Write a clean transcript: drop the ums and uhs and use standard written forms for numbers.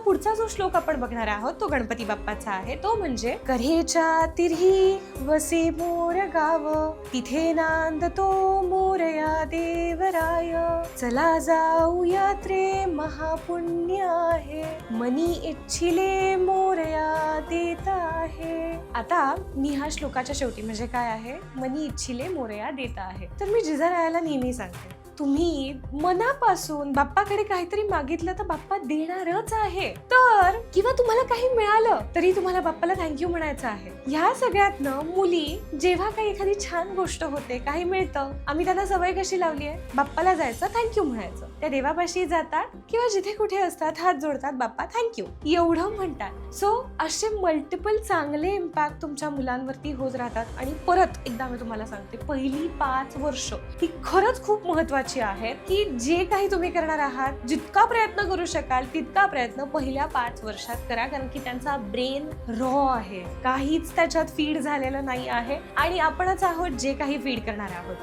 पुढचा जो श्लोक आपण बघणार आहोत तो गणपती बाप्पाचा आहे. तो म्हणजे कऱ्हेच्या तिरही वसे मोर गाव, तिथे नांदतो मोरया देवराय. चला जाऊ यात्रे महापुण्य आहे, मनी इच्छिले मोरया देत आहे. आता मी ह्या श्लोकाच्या शेवटी म्हणजे काय आहे, मनी इच्छिले मोरया देत आहे. तर मी जिजारायाला नेहमी सांगते, तुम्ही मनापासून बाप्पाकडे काहीतरी मागितलं तर बाप्पा देणारच आहे. तर किंवा तुम्हाला काही मिळालं तरी तुम्हाला बाप्पाला थँक्यू म्हणायचं आहे. ह्या सगळ्यातनं मुली जेव्हा काही एखादी छान गोष्ट होते, काही मिळतं, आम्ही त्यांना सवय कशी लावली आहे, बाप्पाला जायचं, थँक्यू म्हणायचं. त्या देवापाशी जातात किंवा जिथे कुठे असतात हात जोडतात, बाप्पा थँक्यू एवढं म्हणतात. सो असे मल्टिपल चांगले इम्पॅक्ट तुमच्या मुलांवरती होत राहतात. आणि परत एकदा मी तुम्हाला सांगते, पहिली 5 वर्ष ही खरंच खूप महत्वाची आहेत, की जे काही तुम्ही करणार आहात, जितका प्रयत्न करू शकाल तितका प्रयत्न पहिल्या 5 वर्षात करा. कारण की त्यांचा ब्रेन रॉ आहे, काहीच त्याच्यात फीड झालेलं नाही आहे आणि आपणच आहोत जे काही फीड करणार आहोत.